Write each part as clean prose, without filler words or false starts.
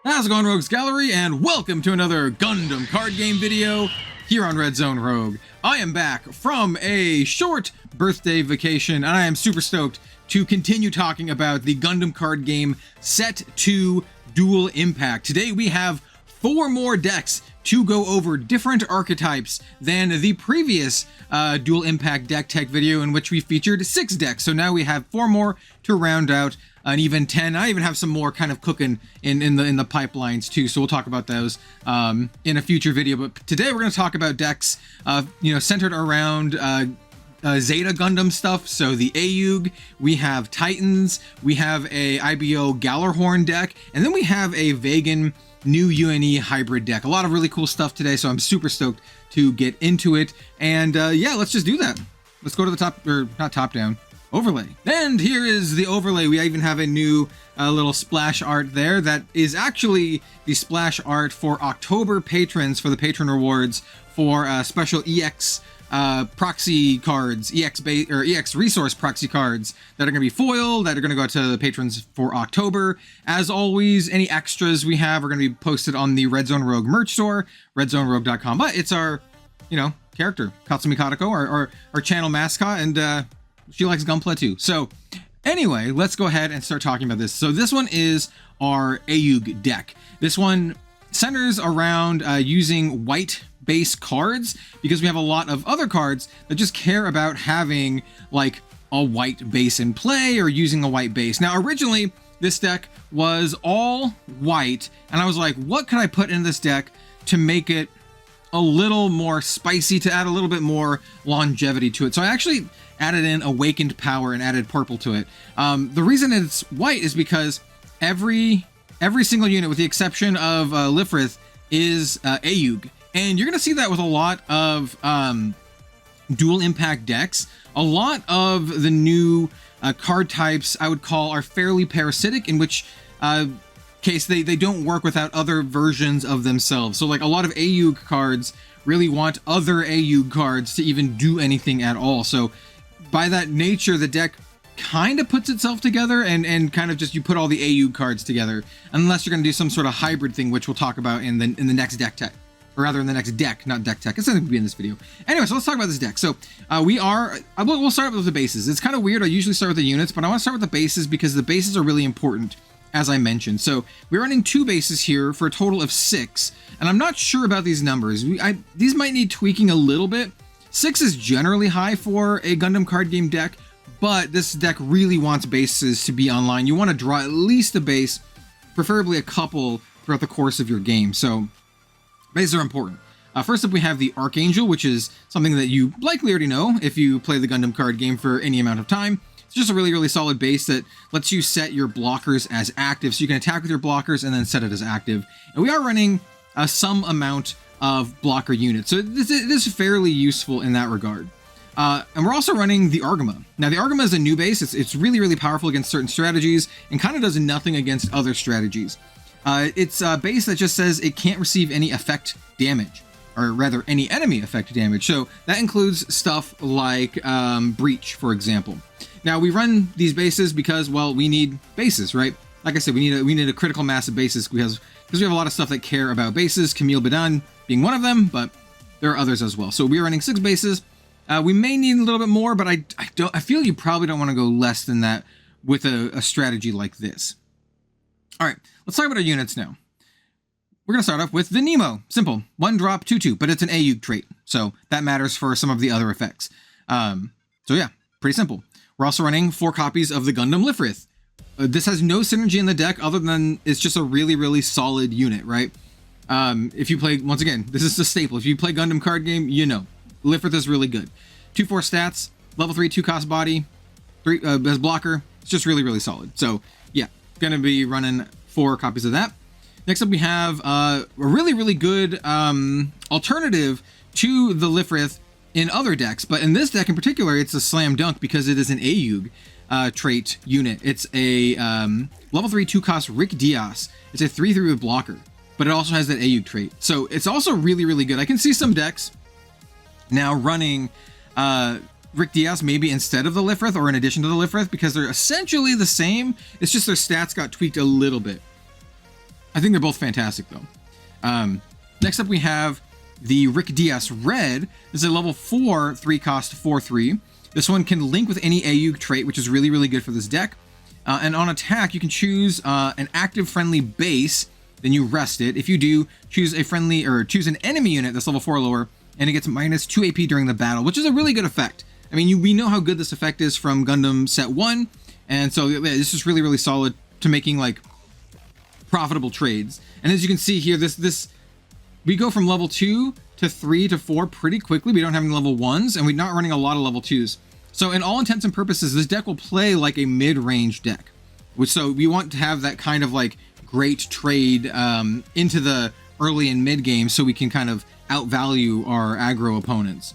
How's it going, Rogues Gallery, and welcome to another Gundam card game video here on Red Zone Rogue. I am back from a short birthday vacation, and I am super stoked to continue talking about the Gundam card game Set 2 Dual Impact. Today we have 4 more decks to go over, different archetypes than the previous Dual Impact deck tech video in which we featured 6 decks. So now we have 4 more to round out an even 10. I even have some more kind of cooking in the pipelines too, so we'll talk about those in a future video. But today we're going to talk about decks centered around Zeta Gundam stuff. So the AUEG, we have Titans, we have a IBO Gjallarhorn deck, and then we have a Vagan new UNE hybrid deck. A lot of really cool stuff today, so I'm super stoked to get into it. And yeah, let's just do that. Let's go to the top, or not top down, overlay. And here is the overlay. We even have a new little splash art there that is actually the splash art for October patrons for the patron rewards for special EX proxy cards, EX resource proxy cards that are going to be foil, that are going to go to the patrons for October. As always, any extras we have are going to be posted on the Red Zone Rogue merch store, redzonerogue.com. But it's our, character, Katsumi our channel mascot, and she likes Gunpla too. So anyway, let's go ahead and start talking about this. So this one is our AUEG deck. This one centers around using white base cards, because we have a lot of other cards that just care about having like a white base in play or using a white base. Now originally this deck was all white, and I was like, what can I put in this deck to make it a little more spicy, to add a little bit more longevity to it? So I actually added in Awakened Power and added purple to it. The reason it's white is because every single unit, with the exception of Lifrith, is AUEG. And you're going to see that with a lot of dual impact decks. A lot of the new card types I would call are fairly parasitic, in which case they don't work without other versions of themselves. So like a lot of AUEG cards really want other AUEG cards to even do anything at all. So by that nature, the deck kind of puts itself together and kind of just, you put all the AUEG cards together, unless you're going to do some sort of hybrid thing, which we'll talk about in the next deck tech. Or rather in the next deck, not deck tech. It's going to be in this video. Anyway, so let's talk about this deck. So we'll start with the bases. It's kind of weird. I usually start with the units, but I want to start with the bases because the bases are really important, as I mentioned. So we're running 2 bases here for a total of 6, and I'm not sure about these numbers. These might need tweaking a little bit. 6 is generally high for a Gundam card game deck, but this deck really wants bases to be online. You want to draw at least a base, preferably a couple throughout the course of your game. So bases are important. First up, we have the Archangel, which is something that you likely already know if you play the Gundam card game for any amount of time. It's just a really, really solid base that lets you set your blockers as active, so you can attack with your blockers and then set it as active. And we are running some amount of blocker units, so it is fairly useful in that regard. And we're also running the Argama. Now, the Argama is a new base. It's really, really powerful against certain strategies and kind of does nothing against other strategies. It's a base that just says it can't receive any effect damage, or rather any enemy effect damage. So that includes stuff like Breach, for example. Now we run these bases because, well, we need bases, right? Like I said, we need a critical mass of bases because we have a lot of stuff that care about bases, Camille Badan being one of them, but there are others as well. So we're running 6 bases. We may need a little bit more, but I feel you probably don't want to go less than that with a strategy like this. All right, let's talk about our units now. We're going to start off with the Nemo. Simple. 1 drop, 2/2, but it's an AUEG trait, so that matters for some of the other effects. So yeah, pretty simple. We're also running 4 copies of the Gundam Lifrith. This has no synergy in the deck other than it's just a really, really solid unit, right? If you play, once again, this is a staple. If you play Gundam card game, you know. Lifrith is really good. 2/4 stats, level 3, 2 cost body, 3 as blocker. It's just really, really solid. So yeah, going to be running 4 copies of that. Next up, we have a really, really good alternative to the Lifrith in other decks, but in this deck in particular, it's a slam dunk because it is an AUEG trait unit. It's a level 3, 2 cost Rick Diaz. It's a 3/3 with blocker, but it also has that AUEG trait. So it's also really, really good. I can see some decks now running Rick Diaz maybe instead of the Lifrith or in addition to the Lifrith, because they're essentially the same. It's just their stats got tweaked a little bit. I think they're both fantastic though. Next up we have the Rick DS Red. This is a level 4, 3-cost, 4/3. This one can link with any AUEG trait, which is really, really good for this deck. And on attack, you can choose an active friendly base, then you rest it. If you do, choose a friendly or choose an enemy unit that's level 4 or lower, and it gets minus 2 AP during the battle, which is a really good effect. I mean, we know how good this effect is from Gundam Set 1, and so yeah, this is really, really solid to making like profitable trades. And as you can see here, we go from level 2 to 3 to 4 pretty quickly. We don't have any level 1s, and we're not running a lot of level 2s. So in all intents and purposes, this deck will play like a mid-range deck. So we want to have that kind of like great trade into the early and mid game so we can kind of outvalue our aggro opponents.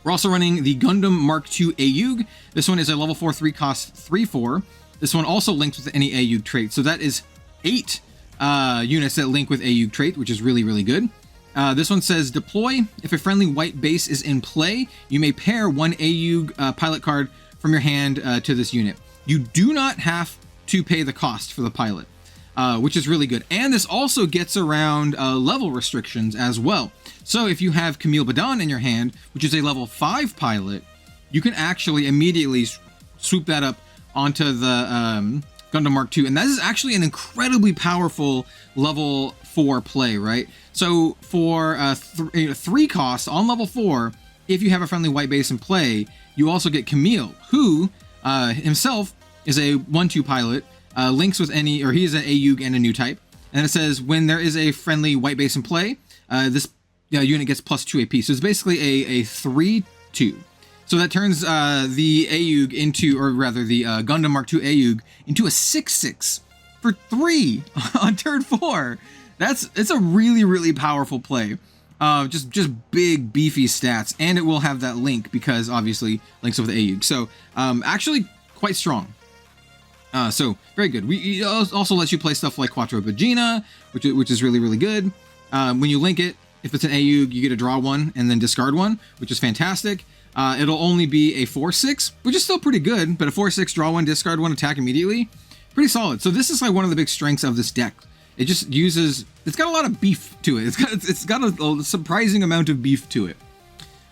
We're also running the Gundam Mark II AUEG. This one is a level 4, 3-cost, 3/4. This one also links with any AUEG trait. So that is 8 units that link with AUEG trait, which is really, really good. This one says deploy. If a friendly white base is in play, you may pair one AUEG pilot card from your hand to this unit. You do not have to pay the cost for the pilot, which is really good. And this also gets around level restrictions as well. So if you have Camille Badan in your hand, which is a level 5 pilot, you can actually immediately swoop that up onto the Gundam Mark II. And that is actually an incredibly powerful level 4 play, right? So for 3 costs on level 4, if you have a friendly white base in play, you also get Camille, who himself is a 1/2 pilot, links with any, or he is an AUEG and a new type. And it says when there is a friendly white base in play, this unit gets plus 2 AP. So it's basically a 3/2. So that turns the AUEG into, or rather the Gundam Mark II AUEG into a 6/6 for 3 on turn 4. It's a really, really powerful play. Just big, beefy stats, and it will have that link because obviously links with AUEG. So actually quite strong. So very good. It also lets you play stuff like Quattro Vagina, which is really, really good. When you link it, if it's an AUEG, you get to draw 1 and then discard 1, which is fantastic. It'll only be a 4/6, which is still pretty good, but a 4/6, draw 1, discard 1, attack immediately. Pretty solid. So this is like one of the big strengths of this deck. It just uses, it's got a lot of beef to it. It's got a surprising amount of beef to it.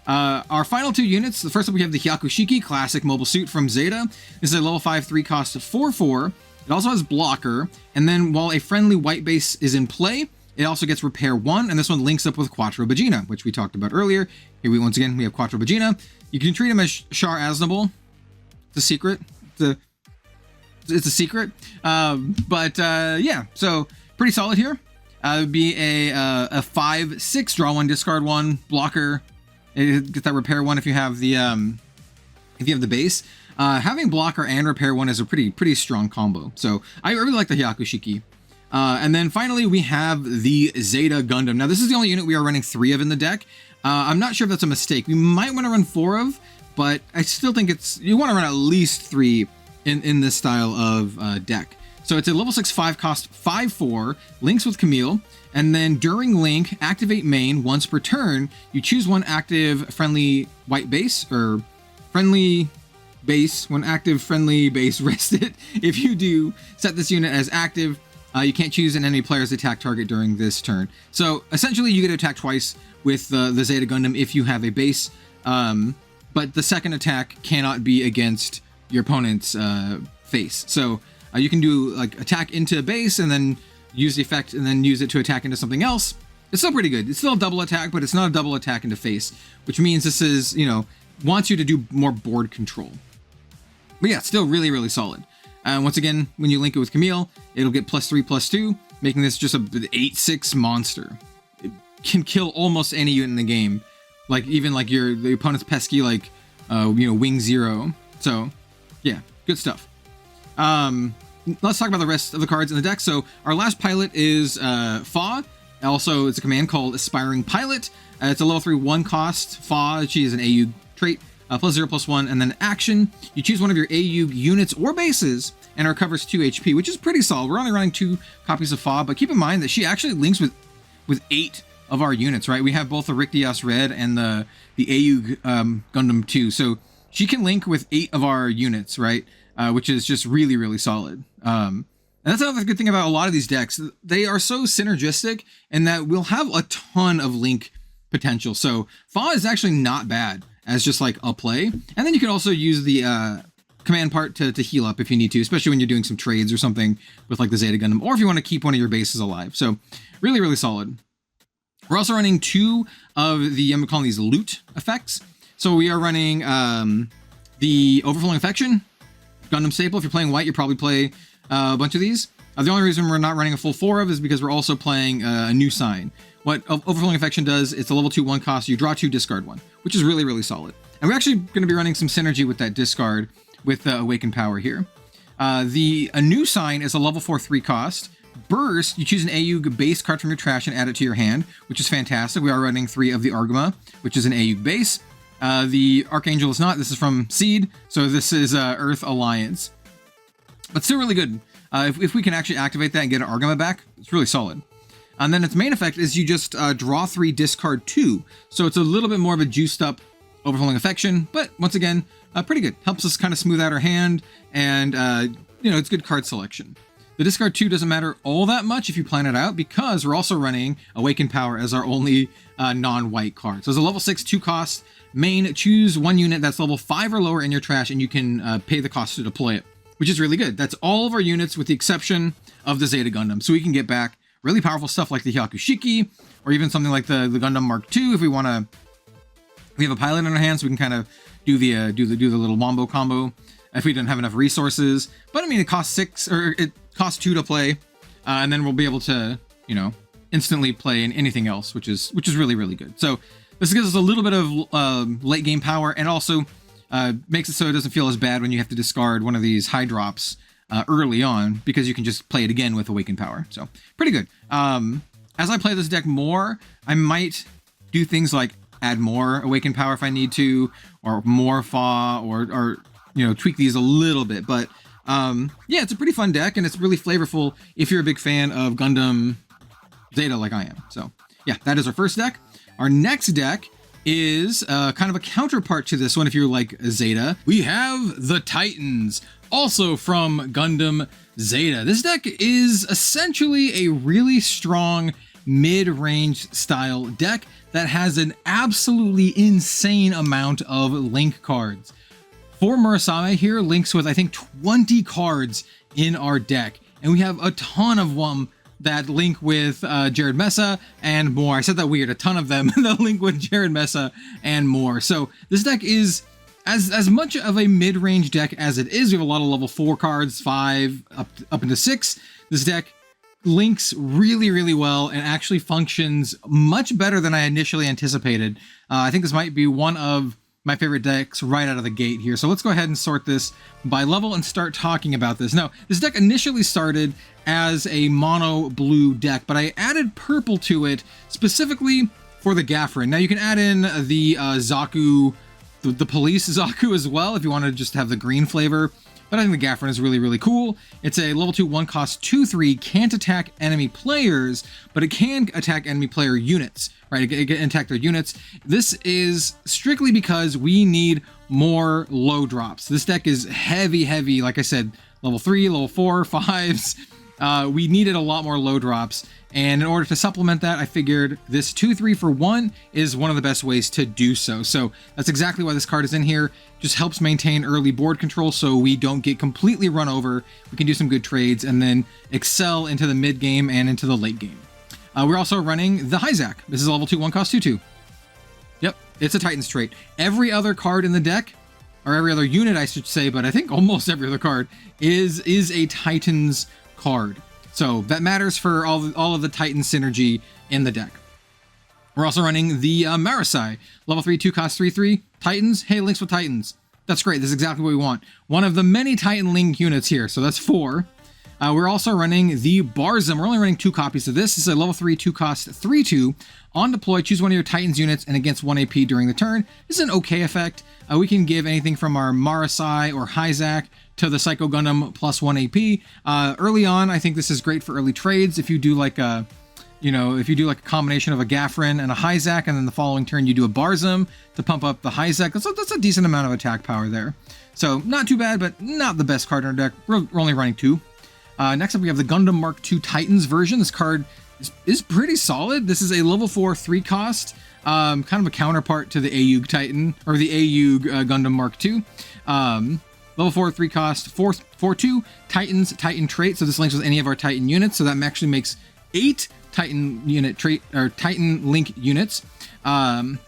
Our final 2 units, the first up we have the Hyakushiki Classic Mobile Suit from Zeta. This is a level 5, 3-cost, 4/4. It also has blocker, and then while a friendly white base is in play, it also gets repair 1, and this one links up with Quattro Vagina, which we talked about earlier. Here once again, we have Quattro Vagina. You can treat him as Char Aznable. It's a secret. It's a secret. Yeah, so pretty solid here. It would be a 5/6, draw 1, discard 1, blocker. Get that repair 1 if you have the base. Having blocker and repair 1 is a pretty strong combo. So I really like the Hyakushiki. And then finally we have the Zeta Gundam. Now this is the only unit we are running 3 of in the deck. I'm not sure if that's a mistake. We might want to run 4 of, but I still think you want to run at least 3 in this style of deck. So it's a level 6 5-cost 5/4, links with Camille, and then during link, activate main once per turn. You choose one active friendly white base, or friendly base, one active friendly base, rest it. If you do, set this unit as active. You can't choose an enemy player's attack target during this turn. So essentially you get to attack twice with the Zeta Gundam if you have a base, but the second attack cannot be against your opponent's face. So you can do like attack into a base and then use the effect and then use it to attack into something else. It's still pretty good. It's still a double attack, but it's not a double attack into face, which means this is, wants you to do more board control. But yeah, it's still really, really solid. Once again, when you link it with Camille, it'll get +3/+2, making this just an 8/6 monster. It can kill almost any unit in the game, like even like the opponent's pesky like Wing Zero. So yeah, good stuff. Let's talk about the rest of the cards in the deck. So our last pilot is Fa. Also, it's a command called Aspiring Pilot. It's a level 3 1-cost Fa. She is an AUEG trait. +0/+1, and then action. You choose one of your AUEG units or bases and it recovers 2 HP, which is pretty solid. We're only running 2 copies of Fa, but keep in mind that she actually links with 8 of our units, right? We have both the Rick DS Red and the AUEG Gundam 2, so she can link with 8 of our units, right? Which is just really, really solid. And that's another good thing about a lot of these decks. They are so synergistic in that we'll have a ton of link potential. So Fa is actually not bad as just like a play. And then you can also use the command part to heal up if you need to, especially when you're doing some trades or something with like the Zeta Gundam, or if you want to keep one of your bases alive. So really, really solid. We're also running 2 of the, I'm calling these loot effects. So we are running the Overflowing Affection, Gundam staple. If you're playing white, you probably play a bunch of these. The only reason we're not running a full 4 of is because we're also playing a new sign. What Overflowing Affection does, it's a level 2 1 cost. You draw 2, discard 1, which is really, really solid. And we're actually going to be running some synergy with that discard with Awakened Power here. A new sign is a level 4 3 cost. Burst, you choose an AUEG base card from your trash and add it to your hand, which is fantastic. We are running 3 of the Argama, which is an AUEG base. The Archangel is not. This is from Seed, so this is Earth Alliance. But still really good. If we can actually activate that and get an Argama back, it's really solid. And then its main effect is you just draw 3, discard 2. So it's a little bit more of a juiced up Overflowing Affection, but once again, pretty good. Helps us kind of smooth out our hand, and it's good card selection. The discard 2 doesn't matter all that much if you plan it out, because we're also running Awakened Power as our only non-white card. So it's a level 6 2 cost main. Choose 1 unit that's level 5 or lower in your trash, and you can pay the cost to deploy it, which is really good. That's all of our units with the exception of the Zeta Gundam. So we can get back really powerful stuff like the Hyakushiki, or even something like the Gundam Mark II if we want to. We have a pilot in our hands, so we can kind of do the little wombo combo if we don't have enough resources. But I mean, it costs 6, or it costs 2 to play, and then we'll be able to, instantly play in anything else, which is really, really good. So this gives us a little bit of late game power, and also makes it so it doesn't feel as bad when you have to discard one of these high drops early on, because you can just play it again with Awakened Power. So pretty good. As I play this deck more, I might do things like add more Awakened Power if I need to, or more Fa, or tweak these a little bit. But yeah, it's a pretty fun deck, and it's really flavorful if you're a big fan of Gundam Zeta like I am. So yeah, that is our first deck. Our next deck is kind of a counterpart to this one. If you're like Zeta, we have the Titans, also from Gundam Zeta. This deck is essentially a really strong mid-range style deck that has an absolutely insane amount of link cards. For Murasame here, links with I think 20 cards in our deck, and we have a ton of them that link with Jared Mesa and more. I said that weird, a ton of them that link with Jared Mesa and more. So this deck is as much of a mid-range deck as it is. We have a lot of level 4 cards, 5 up into 6. This deck links really, really well and actually functions much better than I initially anticipated. I think this might be one of my favorite decks right out of the gate here. So let's go ahead and sort this by level and start talking about this. Now, this deck initially started as a mono blue deck, but I added purple to it specifically for the Gjallarhorn. Now you can add in the Zaku, the police Zaku as well if you want to just have the green flavor. But I think the Gjallarhorn is really, really cool. It's a level 2 1 cost 2/3, can't attack enemy players, but it can attack enemy player units, right? It can attack their units. This is strictly because we need more low drops. This deck is heavy, like I said, level 3, level 4, 5s. We needed a lot more low drops, and in order to supplement that, I figured this 2/3 for 1 is one of the best ways to do so. So that's exactly why this card is in here. Just helps maintain early board control so we don't get completely run over. We can do some good trades and then excel into the mid game and into the late game. We're also running the Hyzak. This is a level 2 1 cost 2/2. Yep, it's a Titans trait. Every other card in the deck, or every other unit I should say, but I think almost every other card is a Titans card. So that matters for all of the Titan synergy in the deck. We're also running the Marasai, level 3 2 cost 3/3. Titans, hey, links with Titans. That's great, that's exactly what we want. One of the many Titan link units here, so that's 4. We're also running the Barzum. We're only running 2 copies of this. This is a level 3 2 cost 3/2. On deploy, choose one of your Titans units and against 1 AP during the turn. This is an okay effect. We can give anything from our Marasai or Hyzak to the Psycho Gundam plus 1 AP. Early on, I think this is great for early trades. If you do like a, if you do like a combination of a Gjallarhorn and a Hyzak, and then the following turn you do a Barzum to pump up the Hyzak, that's a decent amount of attack power there. So not too bad, but not the best card in our deck. We're only running 2. Next up, we have the Gundam Mark II Titans version. This card is pretty solid. This is a level 4 3 cost, kind of a counterpart to the AUEG Titan, or the AUEG Gundam Mark II. Level 4 3 cost, 4/2 Titans Titan trait. So this links with any of our Titan units. So that actually makes 8 Titan unit trait, or Titan link units.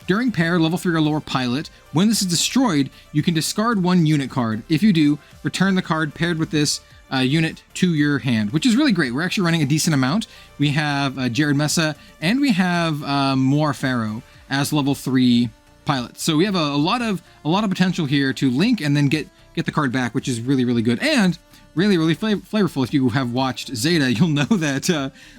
During pair, level 3 or lower pilot, when this is destroyed, you can discard 1 unit card. If you do, return the card paired with this unit to your hand, which is really great. We're actually running a decent amount. We have Jared Mesa, and we have Moar Pharaoh as level 3 pilots. So we have a lot of potential here to link and then get the card back, which is really, really good. And really flavorful. If you have watched Zeta, you'll know that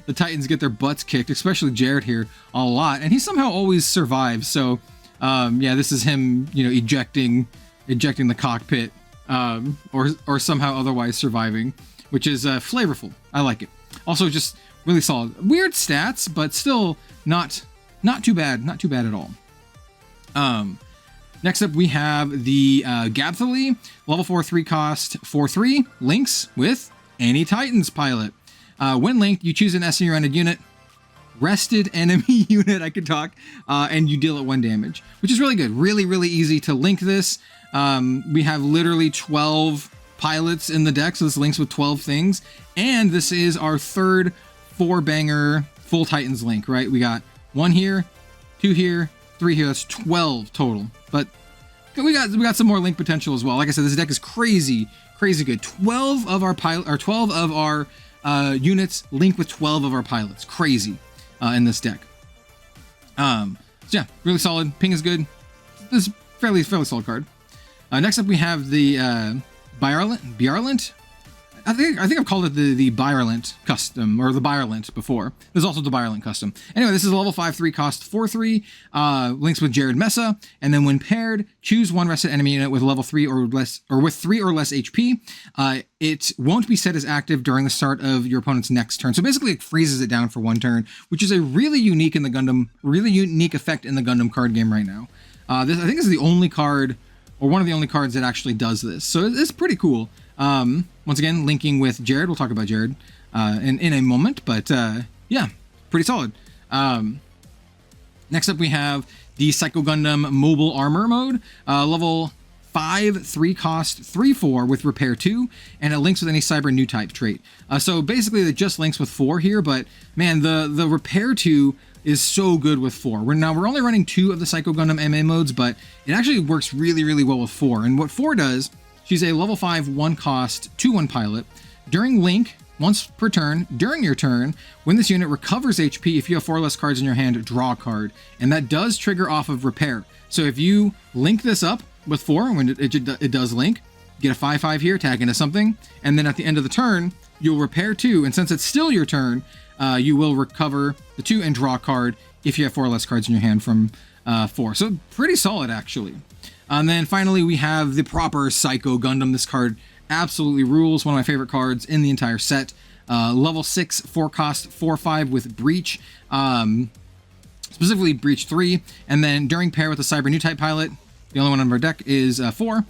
the Titans get their butts kicked, especially Jared here, a lot, and he somehow always survives. So yeah, this is him, you know, ejecting the cockpit, or somehow otherwise surviving, which is flavorful. I like it. Also, just really solid. Weird stats, but still not too bad. Not too bad at all. Next up, we have the Gabthali, level 4 3 cost, 4/3, links with any Titans pilot. When linked, you choose an SNU rented unit, rested enemy unit, I could talk, and you deal it 1 damage, which is really good. Really easy to link this. We have literally 12 pilots in the deck, so this links with 12 things, and this is our 3rd 4-banger full Titans link, right? We got 1 here, 2 here, 3 here. That's 12 total. But we got some more link potential as well. Like I said, this deck is crazy good. 12 of our units link with 12 of our pilots. Crazy in this deck. So yeah, really solid. Ping is good. This is fairly solid card. Next up, we have the Bjarlant. I think I've called it the Bjarlant custom, or the Bjarlant before. There's also the Bjarlant custom. Anyway, this is a level 5 3 cost, 4/3, links with Jared Mesa, and then when paired, choose 1 rested enemy unit with level 3 or less, or with 3 or less HP. It won't be set as active during the start of your opponent's next turn. So basically, it freezes it down for 1 turn, which is a really unique effect in the Gundam card game right now. I think this is the only card, or one of the only cards that actually does this. So it's pretty cool. Once again, linking with Jared. We'll talk about Jared in a moment, but yeah, pretty solid. Next up, we have the Psycho Gundam Mobile Armor mode, level 5 3 cost, 3/4 with repair 2, and it links with any cyber new type trait. So basically, it just links with 4 here, but man, the repair 2 is so good with 4. We're only running 2 of the Psycho Gundam MA modes, but it actually works really well with 4. And what 4 does, she's a level 5 1 cost 2/1 pilot. During link, once per turn, during your turn, when this unit recovers HP, if you have 4 or less cards in your hand, draw a card. And that does trigger off of repair. So if you link this up with 4, when it does link, get a 5/5 here, tag into something, and then at the end of the turn, you'll repair 2, and since it's still your turn, you will recover the 2 and draw a card if you have 4 or less cards in your hand from 4. So pretty solid, actually. And then finally, we have the proper Psycho Gundam. This card absolutely rules. One of my favorite cards in the entire set. Level 6, 4 cost, 4/5 with Breach. Specifically Breach 3. And then during pair with a Cyber New Type pilot, the only one on our deck is 4.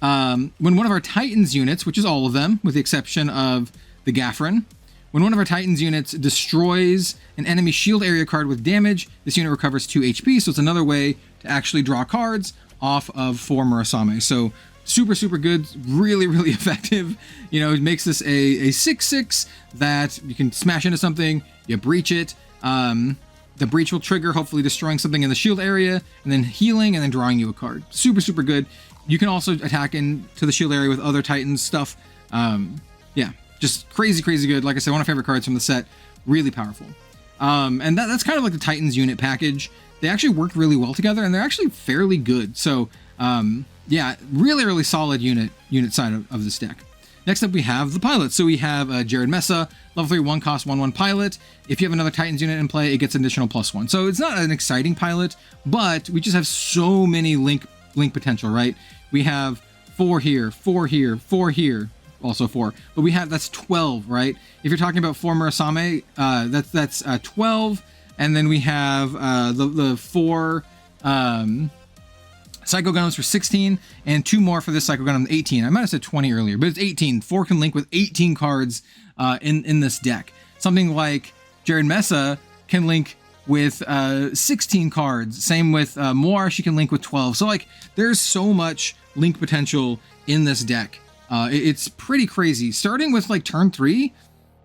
When one of our Titans units, which is all of them, with the exception of the Gjallarhorn, when one of our Titans units destroys an enemy shield area card with damage, this unit recovers 2 HP. So it's another way to actually draw cards off of 4 Murasame. So super good, really effective. You know, it makes this a 6/6 that you can smash into something, you breach it. The breach will trigger, hopefully destroying something in the shield area, and then healing, and then drawing you a card. Super good. You can also attack into the shield area with other Titans stuff. Yeah, just crazy good. Like I said, one of my favorite cards from the set. Really powerful. And that's kind of like the Titans unit package. They actually work really well together, and they're actually fairly good. So, yeah, really solid unit side of this deck. Next up, we have the pilots. So we have Jared Mesa, level 3, 1 cost, 1/1 pilot. If you have another Titans unit in play, it gets an additional +1. So it's not an exciting pilot, but we just have so many link potential, right? We have 4 here, 4 here, 4 here, also 4. But that's 12, right? If you're talking about 4 Murasame, that's 12. And then we have the 4 Psycho Gundams for 16, and 2 more for this Psycho Gundam 18. I might have said 20 earlier, but it's 18. 4 can link with 18 cards in this deck. Something like Jared Mesa can link with 16 cards. Same with Moir, she can link with 12. So like, there's so much link potential in this deck. It's pretty crazy. Starting with like turn 3,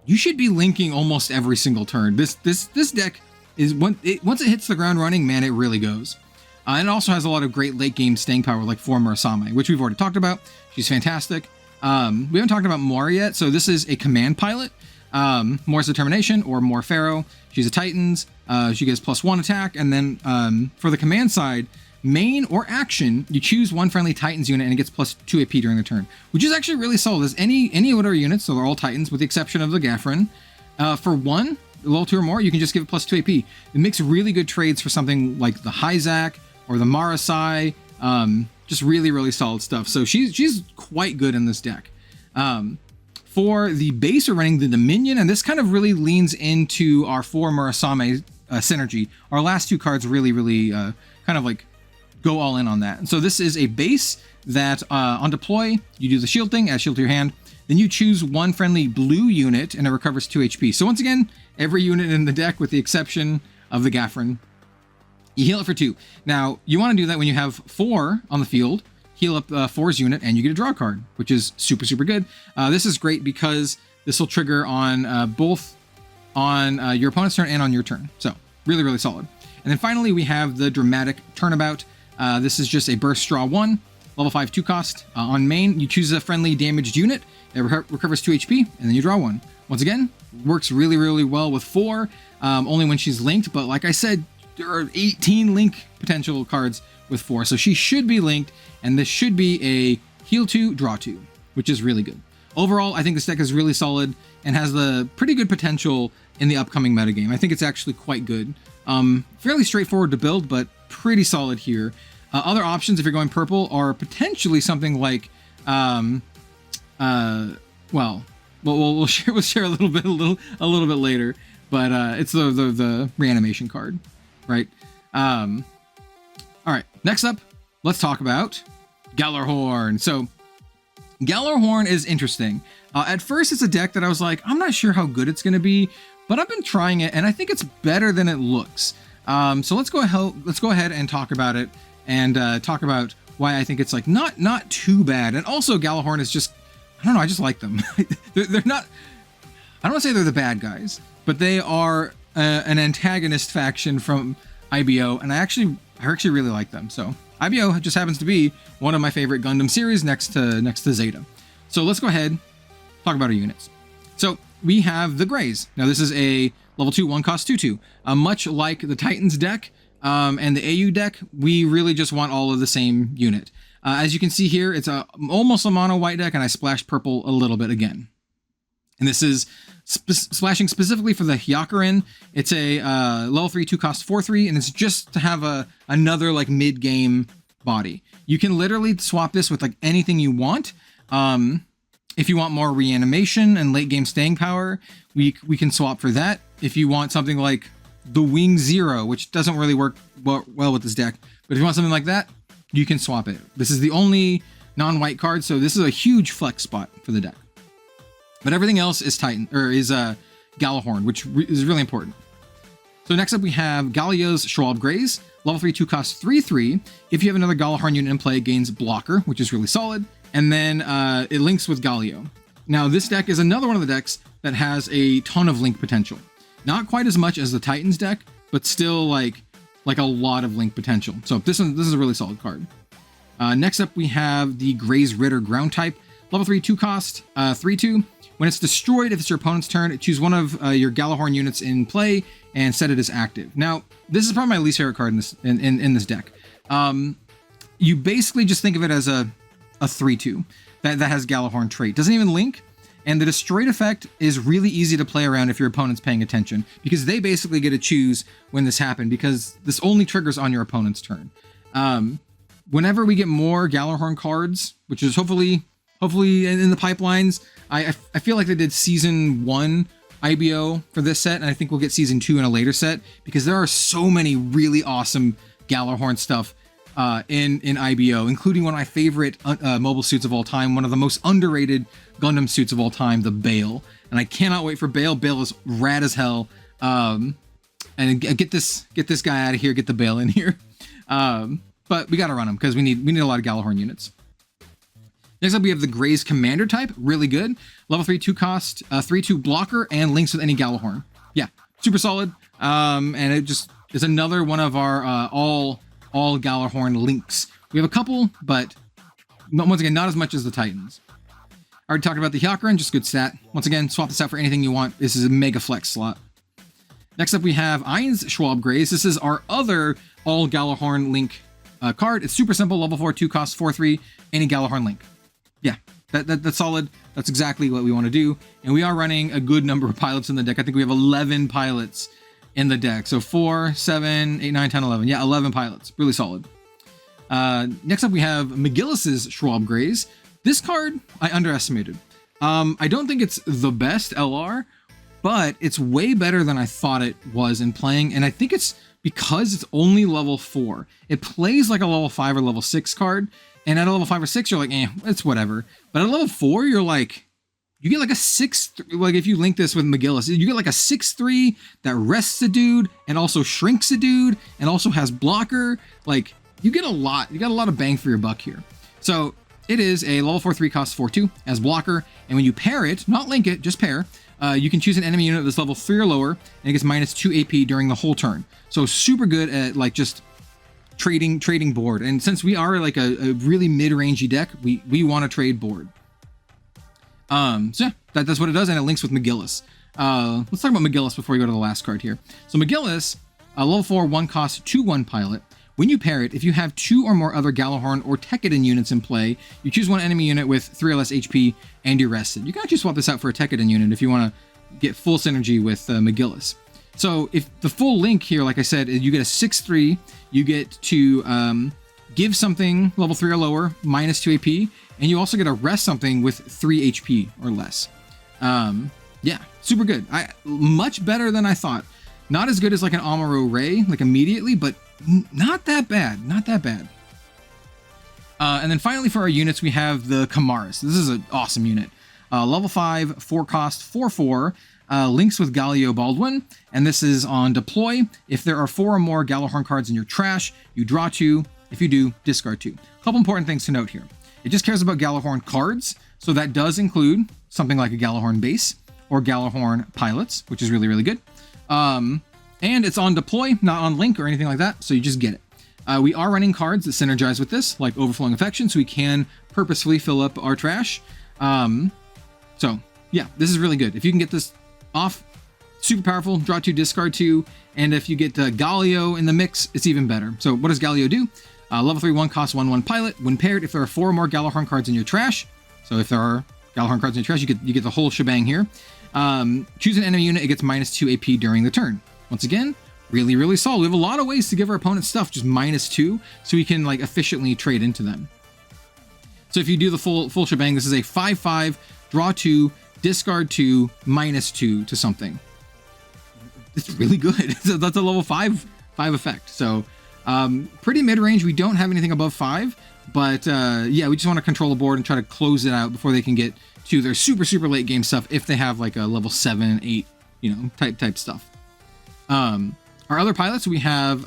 you should be linking almost every single turn. This deck is once it hits the ground running, man, it really goes. And it also has a lot of great late game staying power, like for Murasame, which we've already talked about. She's fantastic. We haven't talked about Moir yet, so this is a command pilot. Moir's Determination or Moir Pharaoh. She's a Titans. She gets +1 attack, and then for the command side, main or action, you choose one friendly Titans unit and it gets +2 AP during the turn, which is actually really solid. There's any order units, so they're all Titans with the exception of the Gjallarhorn. For one, level 2 or more, you can just give it +2 AP. It makes really good trades for something like the Hyzak or the Marasai. Just really, really solid stuff. So she's quite good in this deck. For the base, we're running the Dominion, and this kind of really leans into our 4 Murasame synergy. Our last 2 cards really, really kind of like go all in on that. And so this is a base that on deploy, you do the shield thing, add shield to your hand, then you choose one friendly blue unit and it recovers 2 HP. So once again, every unit in the deck with the exception of the Gjallarhorn, you heal it for 2. Now, you want to do that when you have 4 on the field, heal up 4's unit, and you get a draw card, which is super, super good. This is great because this will trigger on both on your opponent's turn and on your turn. So, really, really solid. And then finally, we have the Dramatic Turnabout. This is just a burst draw 1, level 5 2 cost. On main, you choose a friendly damaged unit, it recovers 2 HP, and then you draw 1. Once again, works really, really well with 4, only when she's linked, but like I said, there are 18 link potential cards with 4, so she should be linked, and this should be a heal 2, draw 2, which is really good. Overall, I think this deck is really solid and has the pretty good potential in the upcoming metagame. I think it's actually quite good. Fairly straightforward to build, but pretty solid here. Other options, if you're going purple, are potentially something like, well, we'll share a little bit later, but it's the reanimation card, right? All right, next up, let's talk about Gjallarhorn. So Gjallarhorn is interesting. At first, it's a deck that I was like, I'm not sure how good it's going to be, but I've been trying it, and I think it's better than it looks. So let's go ahead and talk about it, and talk about why I think it's like not too bad. And also, Gjallarhorn is just, I don't know, I just like them. they're not, I don't want to say they're the bad guys, but they are an antagonist faction from IBO, and I actually really like them. So IBO just happens to be one of my favorite Gundam series next to Zeta. So let's go ahead, talk about our units. So we have the Greys. Now this is a level 2 1 cost 2/2. Much like the Titans deck and the AU deck, we really just want all of the same unit. As you can see here, it's almost a mono white deck, and I splashed purple a little bit again. And this is splashing specifically for the Hyakurin. It's a level 3 2 cost 4/3, and it's just to have another like mid game body. You can literally swap this with like anything you want. If you want more reanimation and late game staying power, we can swap for that. If you want something like the Wing Zero, which doesn't really work well with this deck, but if you want something like that, you can swap it. This is the only non-white card, so this is a huge flex spot for the deck. But everything else is Gjallarhorn, which is really important. So next up we have Galio's Schwalbe Greys, level 3 2 cost 3/3. If you have another Gjallarhorn unit in play, it gains blocker, which is really solid. And then it links with Galio. Now this deck is another one of the decks that has a ton of link potential. Not quite as much as the Titans deck, but still like a lot of link potential. So this is a really solid card. Next up we have the Greys Ritter Ground type, level 3 2 cost 3/2. When it's destroyed, if it's your opponent's turn, choose one of your Gjallarhorn units in play and set it as active. Now, this is probably my least favorite card in this deck. You basically just think of it as a 3/2 that has Gjallarhorn trait. Doesn't even link, and the destroyed effect is really easy to play around if your opponent's paying attention, because they basically get to choose when this happened, because this only triggers on your opponent's turn. Whenever we get more Gjallarhorn cards, which is hopefully in the pipelines, I feel like they did season 1 IBO for this set, and I think we'll get season 2 in a later set, because there are so many really awesome Gjallarhorn stuff in IBO, including one of my favorite mobile suits of all time, one of the most underrated Gundam suits of all time, the Bale. And I cannot wait for Bale. Bale is rad as hell. And get this guy out of here. Get the Bale in here. But we got to run him because we need a lot of Gjallarhorn units. Next up, we have the Gray's Commander type. Really good. Level 3, 2 cost, 3/2 blocker, and links with any Gjallarhorn. Yeah, super solid. And it just is another one of our all Gjallarhorn links. We have a couple, but once again, not as much as the Titans. I already talked about the Hyakuran, just good stat. Once again, swap this out for anything you want. This is a mega flex slot. Next up, we have Ein's Schwab Grays. This is our other all Gjallarhorn link card. It's super simple. Level 4, 2 cost, 4/3, any Gjallarhorn link. Yeah, that's solid. That's exactly what we want to do. And we are running a good number of pilots in the deck. I think we have 11 pilots in the deck. So 4, 7, 8, 9, 10, 11. Yeah, 11 pilots. Really solid. Next up, we have McGillis's Schwab Grays. This card, I underestimated. I don't think it's the best LR, but it's way better than I thought it was in playing. And I think it's because it's only level 4. It plays like a level 5 or level 6 card. And at a level 5 or 6, you're like, it's whatever. But at level 4, you're like, you get like a 6, like if you link this with McGillis, you get like a 6/3 that rests a dude and also shrinks a dude and also has blocker. Like you got a lot of bang for your buck here. So it is a level 4, 3 cost, 4/2 as blocker. And when you pair it, not link it, just pair, you can choose an enemy unit that's level 3 or lower, and it gets -2 AP during the whole turn. So super good at like just trading board. And since we are like a really mid-rangey deck, we want to trade board. So yeah, that's what it does, and it links with McGillis. Let's talk about McGillis before we go to the last card here. So McGillis, level 4, 1 cost, 2/1 pilot. When you pair it, if you have 2 or more other Gjallarhorn or Tekkadan units in play, you choose one enemy unit with 3 or less HP and you're rested. You can actually swap this out for a Tekkadan unit if you want to get full synergy with McGillis. So if the full link here, like I said, you get a 6/3, you get to give something level 3 or lower, -2 AP, and you also get to rest something with 3 HP or less. Yeah, super good. Much better than I thought. Not as good as like an Amuro Ray, like immediately, but not that bad. Not that bad. And then finally for our units, we have the Kamaris. This is an awesome unit. Level 5, 4 cost, 4/4. Links with Galio Baldwin, and this is on deploy. If there are 4 or more Gjallarhorn cards in your trash, you draw 2. If you do, discard 2. A couple important things to note here. It just cares about Gjallarhorn cards, so that does include something like a Gjallarhorn base or Gjallarhorn pilots, which is really, really good. And it's on deploy, not on link or anything like that, so you just get it. We are running cards that synergize with this, like Overflowing Affection, so we can purposefully fill up our trash. So yeah, this is really good. If you can get this off, super powerful, draw 2, discard 2, and if you get Galio in the mix, it's even better. So what does Galio do? Level 3, 1 cost, 1/1 pilot. When paired, if there are 4 or more Gjallarhorn cards in your trash, so if there are Gjallarhorn cards in your trash, you get the whole shebang here. Choose an enemy unit, it gets -2 AP during the turn. Once again, really, really solid. We have a lot of ways to give our opponent stuff just -2, so we can like efficiently trade into them. So if you do the full shebang, this is a 5/5, draw 2, discard 2, -2 to something. It's really good. That's a level 5 effect. So pretty mid-range. We don't have anything above 5, but yeah, we just want to control the board and try to close it out before they can get to their super late game stuff if they have like a level 7, 8, type stuff. Our other pilots, we have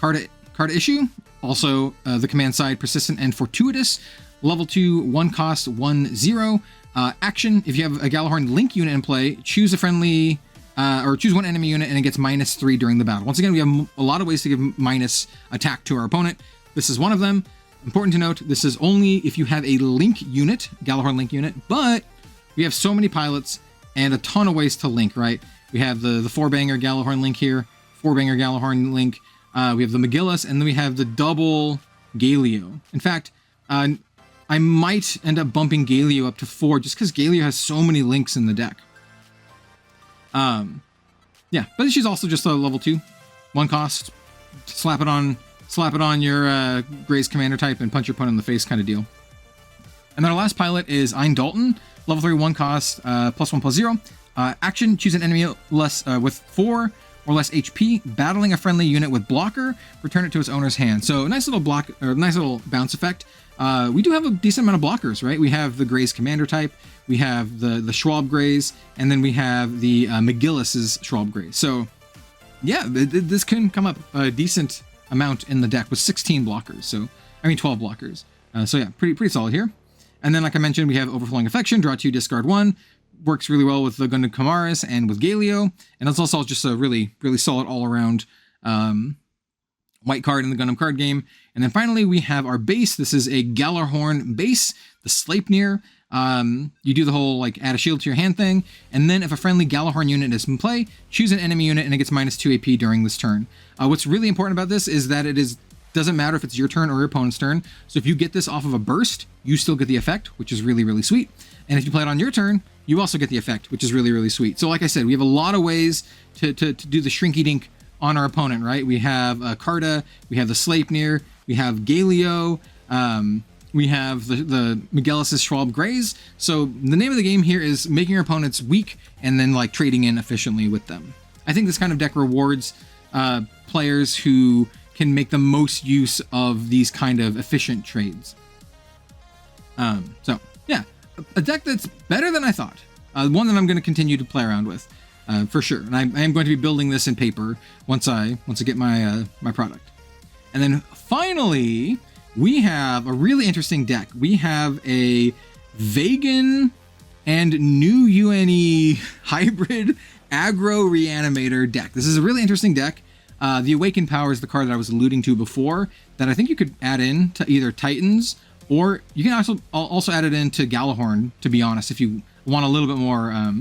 card issue, also the command side, persistent and fortuitous, level 2, 1 cost, 1/0. Action, if you have a Gjallarhorn link unit in play, choose a friendly, or choose one enemy unit and it gets -3 during the battle. Once again, we have a lot of ways to give minus attack to our opponent. This is one of them. Important to note, this is only if you have a link unit, Gjallarhorn link unit, but we have so many pilots and a ton of ways to link, right? We have the 4-banger Gjallarhorn link here, 4-banger Gjallarhorn link. We have the McGillis, and then we have the double Galio. In fact, I might end up bumping Galio up to 4 just because Galio has so many links in the deck. Yeah, but she's also just a level 2, 1 cost, slap it on your Gray's Commander type and punch your opponent in the face kind of deal. And then our last pilot is Ein Dalton, level 3, 1 cost, +1/+0. Action, choose an enemy less with 4 or less HP, battling a friendly unit with blocker, return it to its owner's hand. So nice little block, or nice little bounce effect. We do have a decent amount of blockers, right? We have the Grey's Commander type, we have the Schwab Greys, and then we have the McGillis's Schwab Greys. So yeah, this can come up a decent amount in the deck with 16 blockers. So, I mean 12 blockers. So yeah, pretty solid here. And then, like I mentioned, we have Overflowing Affection, draw 2, discard 1. Works really well with the Gundam Kamaris and with Galio. And it's also just a really solid all-around white card in the Gundam card game. And then finally, we have our base. This is a Gjallarhorn base, the Sleipnir. You do the whole, like, add a shield to your hand thing. And then if a friendly Gjallarhorn unit is in play, choose an enemy unit and it gets -2 AP during this turn. What's really important about this is that doesn't matter if it's your turn or your opponent's turn. So if you get this off of a burst, you still get the effect, which is really sweet. And if you play it on your turn, you also get the effect, which is really sweet. So like I said, we have a lot of ways to do the shrinky dink on our opponent, right? We have Carta, we have the Sleipnir, we have Galio, we have the McGillis' Schwab Greys. So the name of the game here is making your opponents weak and then like trading in efficiently with them. I think this kind of deck rewards players who can make the most use of these kind of efficient trades. So yeah, a deck that's better than I thought. One that I'm going to continue to play around with, for sure. And I am going to be building this in paper once I get my my product. And then finally, we have a really interesting deck. We have a Vagan and new UNE hybrid Aggro Reanimator deck. This is a really interesting deck. The Awakened Power is the card that I was alluding to before that I think you could add in to either Titans, or you can also add it into Gjallarhorn, to be honest, if you want a little bit more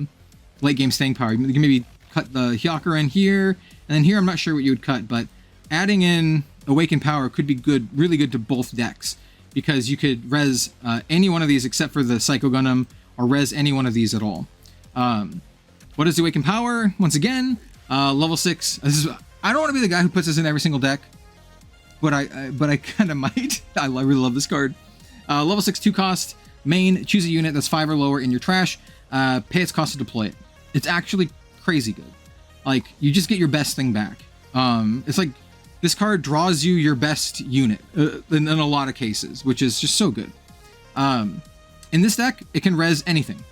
late game staying power. You can maybe cut the Hyakur in here, and then here I'm not sure what you would cut, but adding in Awakened Power could be good, really good to both decks, because you could res any one of these except for the Psycho Gundam, or res any one of these at all. What is the Awakened Power? Once again, level 6. I don't want to be the guy who puts this in every single deck, but I kind of might. I really love this card. Level 6, 2 cost, main, choose a unit that's 5 or lower in your trash, pay its cost to deploy it. It's actually crazy good. Like, you just get your best thing back. It's like, this card draws you your best unit in a lot of cases, which is just so good. In this deck, it can res anything.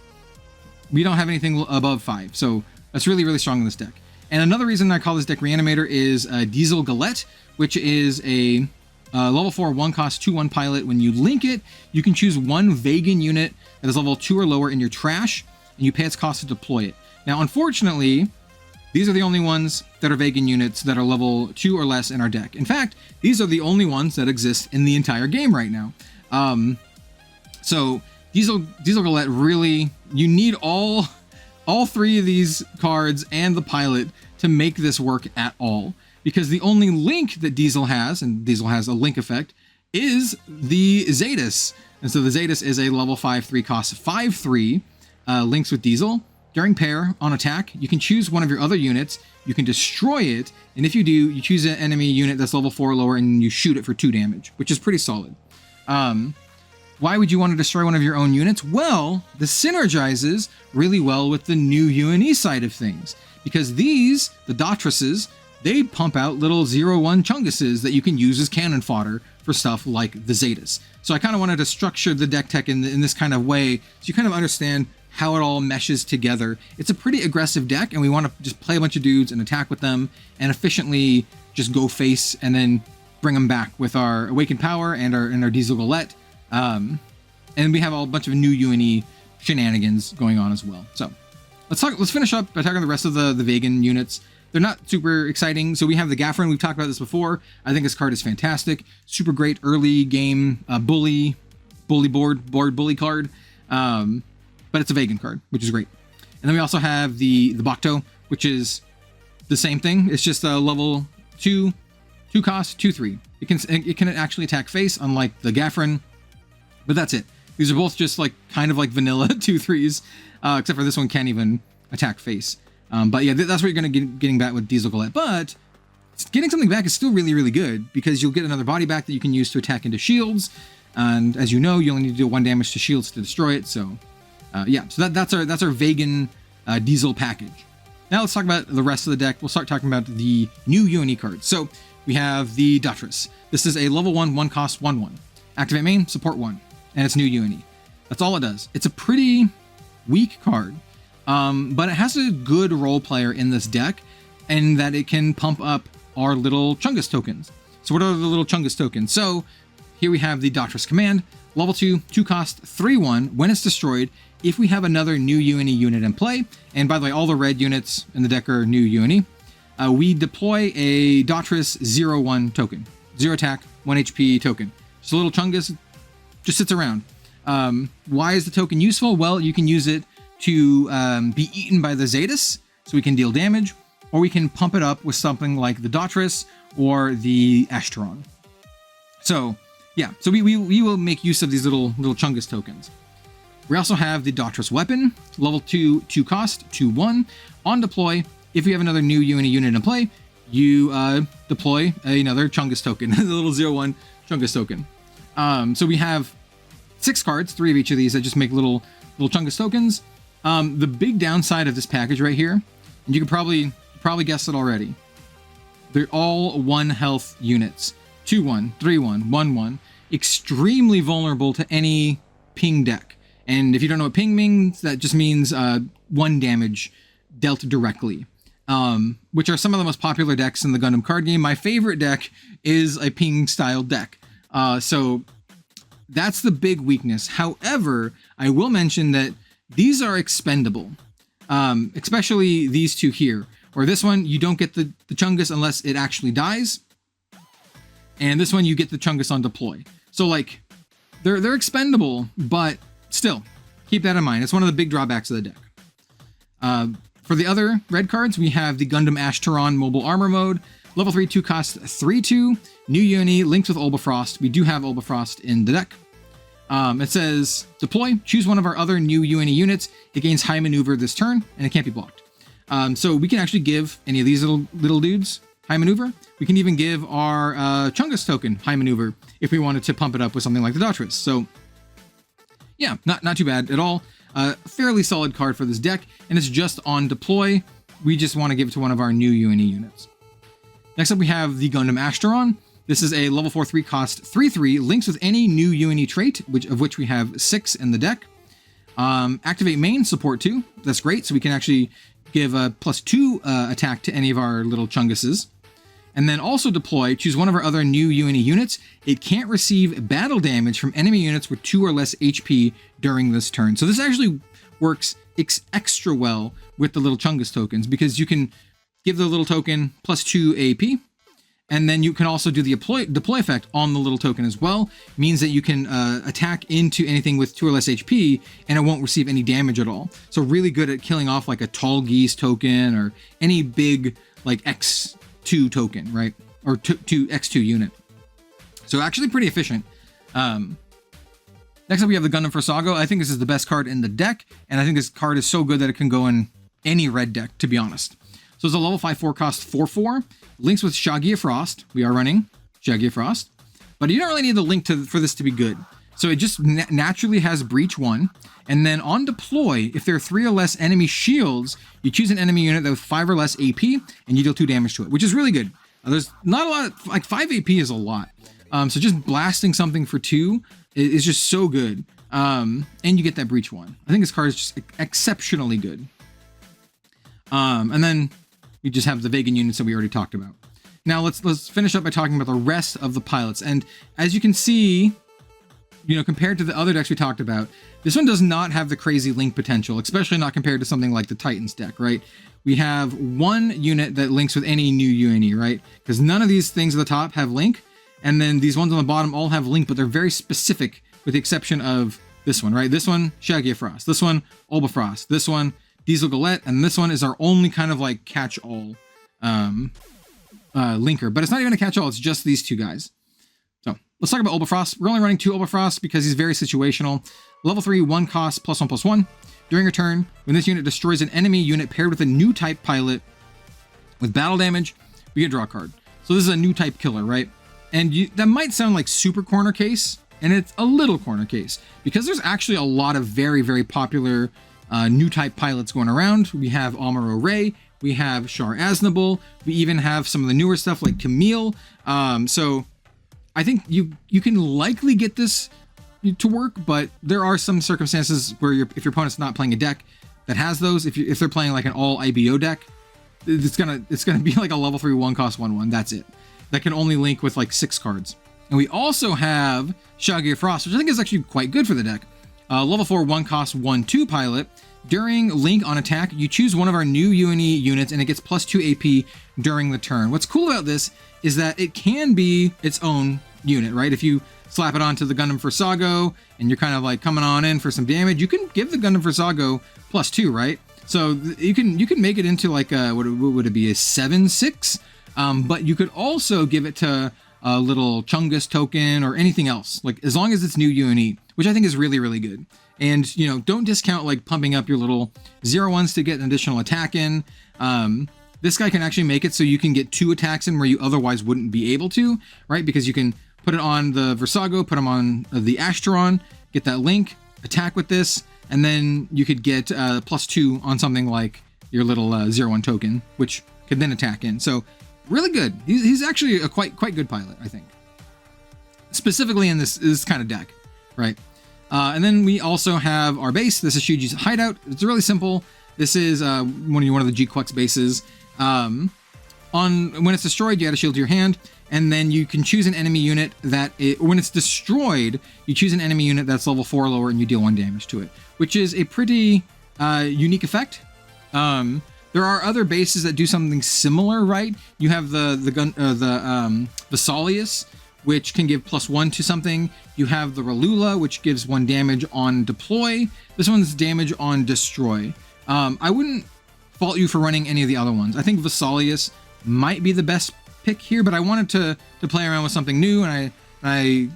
We don't have anything above 5, so that's really strong in this deck. And another reason I call this deck Reanimator is Diesel Galette, which is a level 4, 1 cost, 2/1 pilot. When you link it, you can choose one Vagan unit that is level 2 or lower in your trash, and you pay its cost to deploy it. Now, unfortunately, these are the only ones that are Vagan units that are level 2 or less in our deck. In fact, these are the only ones that exist in the entire game right now. So Diesel Galette really, you need all 3 of these cards and the pilot to make this work at all. Because the only link that Diesel has, and Diesel has a link effect, is the Zetas. And so the Zetas is a level 5, 3 cost, 5/3, links with Diesel. During pair, on attack, you can choose one of your other units, you can destroy it, and if you do, you choose an enemy unit that's level 4 or lower and you shoot it for 2 damage, which is pretty solid. Why would you want to destroy one of your own units? Well, this synergizes really well with the new UNE side of things, because these, the Datrases, they pump out little 0/1 Chunguses that you can use as cannon fodder for stuff like the Zetas. So I kind of wanted to structure the deck tech in this kind of way, so you kind of understand how it all meshes together. It's a pretty aggressive deck, and we want to just play a bunch of dudes and attack with them, and efficiently just go face, and then bring them back with our Awakened Power and our Diesel Galette. And we have a bunch of new UNE shenanigans going on as well. So let's finish up by talking about the rest of the Vagan units. They're not super exciting. So we have the Gjallarhorn. We've talked about this before. I think this card is fantastic. Super great early game bully board bully card. But it's a Vagan card, which is great. And then we also have the Bakuto, which is the same thing. It's just a level 2 cost, 2/3. It can actually attack face, unlike the Gjallarhorn. But that's it. These are both just like kind of like vanilla 2/3s, except for this one can't even attack face. But yeah, that's what you're going to getting back with Diesel Galette. But getting something back is still really good, because you'll get another body back that you can use to attack into shields. And as you know, you only need to do 1 damage to shields to destroy it. So yeah, so that's our Vagan Diesel package. Now let's talk about the rest of the deck. We'll start talking about the new UNE cards. So we have the Daughters. This is a level 1, 1 cost, 1/1. Activate main, support 1, and it's new UNE. That's all it does. It's a pretty weak card, but it has a good role player in this deck, and that it can pump up our little Chungus tokens. So what are the little Chungus tokens? So here we have the Daughters command, level 2, 2 cost, 3/1. When it's destroyed, if we have another new UNE unit in play, and by the way, all the red units in the deck are new UNE, we deploy a Daughters 0/1 token. 0 attack, 1 HP token. So little Chungus just sits around. Why is the token useful? Well, you can use it to be eaten by the Zetas, so we can deal damage, or we can pump it up with something like the Daughters or the Ashtaron. So yeah, so we will make use of these little Chungus tokens. We also have the Daughters weapon, level 2, 2 cost, 2/1. On deploy, if you have another new UNE unit in play, you deploy another Chungus token, the little 0/1 Chungus token. So we have 6 cards, 3 of each of these that just make little Chungus tokens. The big downside of this package right here, and you can probably guess it already, they're all 1 health units. 2/1, 3/1, 1/1. Extremely vulnerable to any ping deck. And if you don't know what ping means, that just means 1 damage dealt directly. Which are some of the most popular decks in the Gundam card game. My favorite deck is a ping style deck. So that's the big weakness. However, I will mention that these are expendable, especially these two here. Or this one, you don't get the Chungus unless it actually dies. And this one, you get the Chungus on deploy. So like, they're expendable, but still, keep that in mind. It's one of the big drawbacks of the deck. For the other red cards, we have the Gundam Ashtaron Mobile Armor Mode, level 3, 2 cost, 3/2, new UNE, linked with Ulbafrost. We do have Ulbafrost in the deck. It says, deploy, choose one of our other new UNE units. It gains high maneuver this turn, and it can't be blocked. So we can actually give any of these little dudes high maneuver. We can even give our Chungus token high maneuver if we wanted to pump it up with something like the Daughters. So yeah, not too bad at all. Fairly solid card for this deck, and it's just on deploy. We just want to give it to one of our new UNE units. Next up, we have the Gundam Ashtaron. This is a level 4, 3 cost, 3/3, links with any new UNE trait, of which we have 6 in the deck. Activate main, support 2. That's great, so we can actually give a +2 attack to any of our little Chunguses. And then also deploy, choose one of our other new UNE units. It can't receive battle damage from enemy units with 2 or less HP during this turn. So this actually works extra well with the little Chungus tokens, because you can give the little token +2 AP, and then you can also do the deploy effect on the little token as well. Means that you can attack into anything with 2 or less HP, and it won't receive any damage at all. So really good at killing off like a Tall Geese token or any big like X2 token, right? Or X2 unit. So actually pretty efficient. Next up, we have the Gundam Forsago. I think this is the best card in the deck, and I think this card is so good that it can go in any red deck, to be honest. So it's a level 5, 4 cost, 4/4. Links with Shagia Frost. We are running Shagia Frost, but you don't really need the link for this to be good. So it just naturally has Breach 1, and then on deploy, if there are 3 or less enemy shields, you choose an enemy unit with 5 or less AP, and you deal 2 damage to it, which is really good. There's not a lot, like 5 AP is a lot. So just blasting something for 2 is just so good. And you get that Breach 1. I think this card is just exceptionally good. And then we just have the Vagan units that we already talked about. Now let's finish up by talking about the rest of the pilots. And as you can see, you know, compared to the other decks we talked about, this one does not have the crazy link potential, especially not compared to something like the Titans deck, right? We have 1 unit that links with any new UNE, right? Because none of these things at the top have link, and then these ones on the bottom all have link, but they're very specific, with the exception of this one, right? This one, Shagia Frost. This one, Ulbafrost. This one, Diesel Galette, and this one is our only kind of like catch-all linker, but it's not even a catch-all, it's just these 2 guys. So let's talk about Ulbafrost. We're only running 2 Ulbafrost because he's very situational. Level 3, 1 cost, +1/+1. During a turn, when this unit destroys an enemy unit paired with a new type pilot with battle damage, we get draw a card. So this is a new type killer, right? And that might sound like super corner case, and it's a little corner case, because there's actually a lot of very, very popular new type pilots going around. We have Amuro Ray, We have Char Aznable. We even have some of the newer stuff like Camille. So I think you can likely get this to work, but there are some circumstances where if your opponent's not playing a deck that has those, if they're playing like an all IBO deck, it's gonna be like a level 3 1 cost 1/1. That's it. That can only link with like 6 cards. And we also have Shaggy Frost, which I think is actually quite good for the deck. Level 4 1 cost 1/2 pilot. During link on attack, you choose one of our new UNE units and it gets +2 AP during the turn. What's cool about this is that it can be its own unit, right? If you slap it onto the Gundam Versago and you're kind of like coming on in for some damage, you can give the Gundam Versago +2, right? So you can make it into like a, what would it be, a 7/6? But you could also give it to a little Chungus token or anything else, like as long as it's new UNE, which I think is really, really good. And, you know, don't discount like pumping up your little 0/1s to get an additional attack in. This guy can actually make it so you can get 2 attacks in where you otherwise wouldn't be able to, right? Because you can put it on the Versago, put him on the Astron, get that link, attack with this, and then you could get +2 on something like your little 0/1 token, which could then attack in. So really good. He's actually a quite good pilot, I think. Specifically in this kind of deck, right? And then we also have our base. This is Shuji's hideout. It's really simple. This is one of the G-Quex bases. When it's destroyed, you add a shield to your hand, and then you can choose an enemy unit when it's destroyed, you choose an enemy unit that's level 4 or lower, and you deal 1 damage to it, which is a pretty unique effect. There are other bases that do something similar, right? You have the Vesalius, which can give +1 to something. You have the Ralula, which gives 1 damage on deploy. This one's damage on destroy. I wouldn't fault you for running any of the other ones. I think Vesalius might be the best pick here, but I wanted to play around with something new, and I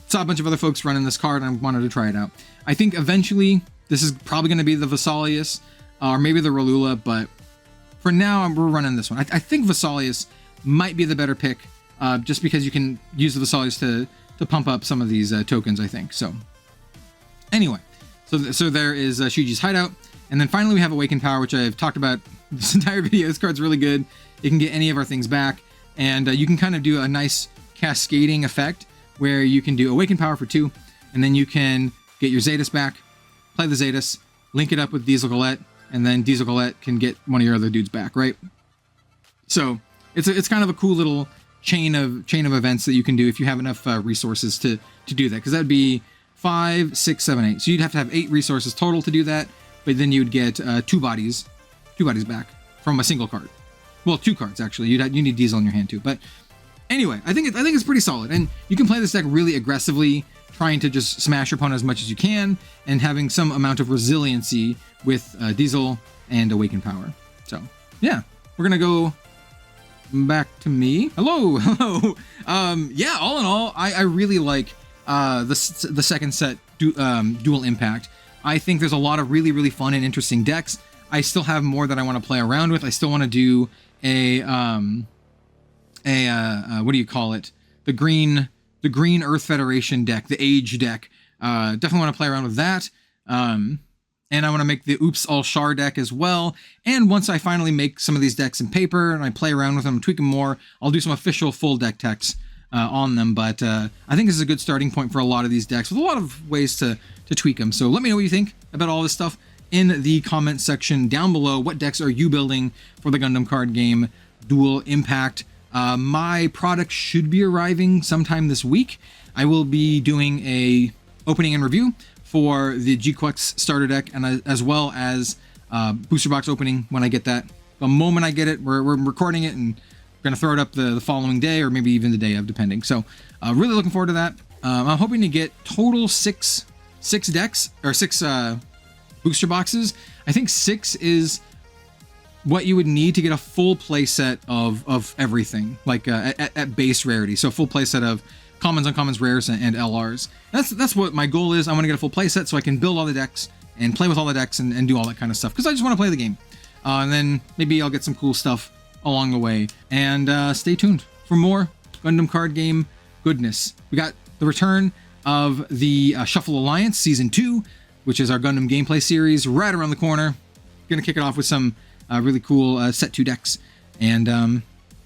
saw a bunch of other folks running this card, and I wanted to try it out. I think eventually this is probably going to be the Vesalius, or maybe the Ralula, but for now we're running this one. I think Vesalius might be the better pick, just because you can use the Vesalius to pump up some of these tokens, I think. So anyway, so there is Shuji's hideout. And then finally we have Awakened Power, which I've talked about this entire video. This card's really good. It can get any of our things back, and you can kind of do a nice cascading effect where you can do Awakened Power for 2, and then you can get your Zetas back, play the Zetas, link it up with Diesel Galette, and then Diesel Galette can get one of your other dudes back, right? So it's kind of a cool little chain of events that you can do if you have enough resources to do that, because that would be 5, 6, 7, 8. So you'd have to have 8 resources total to do that, but then you'd get 2 bodies back from a single card. Well, 2 cards actually. You need Diesel in your hand too. But anyway, I think it's pretty solid, and you can play this deck really aggressively, trying to just smash your opponent as much as you can, and having some amount of resiliency with Diesel and Awakened Power. So yeah, we're gonna go back to me. Hello. Yeah, all in all, I really like the second set Dual Impact. I think there's a lot of really, really fun and interesting decks. I still have more that I want to play around with. I still want to do a what do you call it? The green Earth Federation deck, the Age deck. Definitely want to play around with that. And I want to make the Oops All Char deck as well. And once I finally make some of these decks in paper and I play around with them, tweak them more, I'll do some official full deck techs on them. But I think this is a good starting point for a lot of these decks with a lot of ways to tweak them. So let me know what you think about all this stuff in the comment section down below. What decks are you building for the Gundam card game Dual Impact? My product should be arriving sometime this week. I will be doing a opening and review for the G-Quex starter deck, and as well as booster box opening when I get that. The moment I get it, we're recording it and we're gonna throw it up the following day, or maybe even the day of, depending. So really looking forward to that. I'm hoping to get total six decks, or 6 booster boxes. I think 6 is what you would need to get a full play set of everything, like at base rarity. So full play set of commons, uncommons, rares, and LRs. That's what my goal is. I want to get a full play set so I can build all the decks and play with all the decks and do all that kind of stuff, because I just want to play the game. And then maybe I'll get some cool stuff along the way. And stay tuned for more Gundam card game goodness. We got the return of the Shuffle Alliance Season 2, which is our Gundam gameplay series, right around the corner. Gonna kick it off with some Really cool set 2 decks. And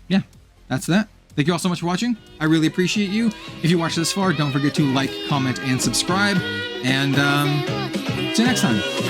yeah, that's that. Thank you all so much for watching. I really appreciate you. If you watched this far, don't forget to like, comment, and subscribe. And see you next time.